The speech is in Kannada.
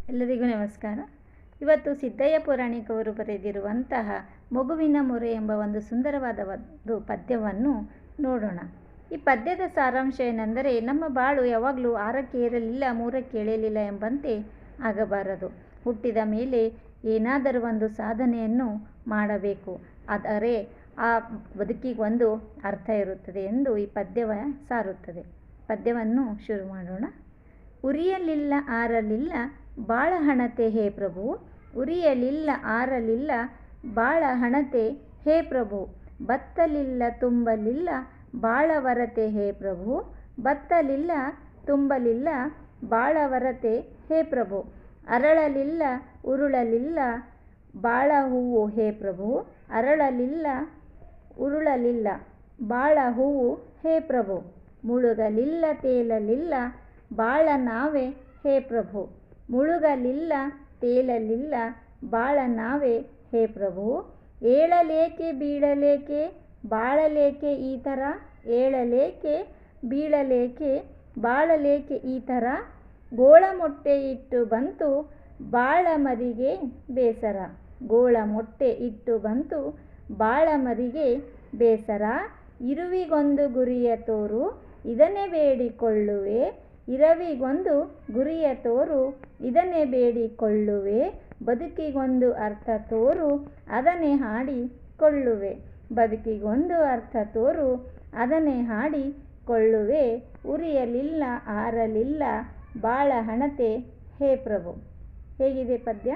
ಎಲ್ಲರಿಗೂ ನಮಸ್ಕಾರ. ಇವತ್ತು ಸಿದ್ದಯ್ಯ ಪುರಾಣಿಕವರು ಬರೆದಿರುವಂತಹ ಮಗುವಿನ ಮೊರೆ ಎಂಬ ಒಂದು ಸುಂದರವಾದ ಒಂದು ಪದ್ಯವನ್ನು ನೋಡೋಣ. ಈ ಪದ್ಯದ ಸಾರಾಂಶ ಏನೆಂದರೆ, ನಮ್ಮ ಬಾಳು ಯಾವಾಗಲೂ 6ಕ್ಕೆ ಏರಲಿಲ್ಲ 3ಕ್ಕೆ ಇಳಿಯಲಿಲ್ಲ ಎಂಬಂತೆ ಆಗಬಾರದು. ಹುಟ್ಟಿದ ಮೇಲೆ ಏನಾದರೂ ಒಂದು ಸಾಧನೆಯನ್ನು ಮಾಡಬೇಕು, ಆದರೆ ಆ ಬದುಕಿಗೊಂದು ಅರ್ಥ ಇರುತ್ತದೆ ಎಂದು ಈ ಪದ್ಯವ ಸಾರುತ್ತದೆ. ಪದ್ಯವನ್ನು ಶುರು ಮಾಡೋಣ. ಉರಿಯಲಿಲ್ಲ ಆರಲಿಲ್ಲ ಬಾಳ ಹಣತೆ ಹೇ ಪ್ರಭು, ಉರಿಯಲಿಲ್ಲ ಆರಲಿಲ್ಲ ಬಾಳ ಹಣತೆ ಹೇ ಪ್ರಭು, ಬತ್ತಲಿಲ್ಲ ತುಂಬಲಿಲ್ಲ ಬಾಳವರತೆ ಹೇ ಪ್ರಭು, ಬತ್ತಲಿಲ್ಲ ತುಂಬಲಿಲ್ಲ ಬಾಳವರತೆ ಹೇ ಪ್ರಭು, ಅರಳಲಿಲ್ಲ ಉರುಳಲಿಲ್ಲ ಬಾಳ ಹೂವು ಹೇ ಪ್ರಭು, ಅರಳಲಿಲ್ಲ ಉರುಳಲಿಲ್ಲ ಬಾಳ ಹೂವು ಹೇ ಪ್ರಭು, ಮುಳುಗಲಿಲ್ಲ ತೇಲಲಿಲ್ಲ ಬಾಳ ನಾವೆ ಹೇ ಪ್ರಭು, ಮುಳುಗಲಿಲ್ಲ ತೇಲಲಿಲ್ಲ ಬಾಳ ನಾವೆ ಹೇ ಪ್ರಭು, ಏಳಲೇಕೆ ಬೀಳಲೇಕೆ ಬಾಳಲೇಕೆ ಈ ಥರ, ಏಳಲೇಕೆ ಬೀಳಲೇಕೆ ಬಾಳಲೇಕೆ ಈ ಥರ, ಗೋಳ ಮೊಟ್ಟೆ ಇಟ್ಟು ಬಂತು ಬಾಳ ಮರಿಗೆ ಬೇಸರ, ಗೋಳ ಮೊಟ್ಟೆ ಇಟ್ಟು ಬಂತು ಬಾಳ ಮರಿಗೆ ಬೇಸರ, ಇರುವಿಗೊಂದು ಗುರಿಯ ತೋರು ಇದನ್ನೇ ಬೇಡಿಕೊಳ್ಳುವೆ, ಇರವಿಗೊಂದು ಗುರಿಯ ತೋರು ಇದನ್ನೇ ಬೇಡಿಕೊಳ್ಳುವೆ, ಬದುಕಿಗೊಂದು ಅರ್ಥ ತೋರು ಅದನ್ನೇ ಹಾಡಿಕೊಳ್ಳುವೆ, ಬದುಕಿಗೊಂದು ಅರ್ಥ ತೋರು ಅದನ್ನೇ ಹಾಡಿಕೊಳ್ಳುವೆ, ಉರಿಯಲಿಲ್ಲ ಆರಲಿಲ್ಲ ಬಾಳ ಹಣತೆ ಹೇ ಪ್ರಭು. ಹೇಗಿದೆ ಪದ್ಯ?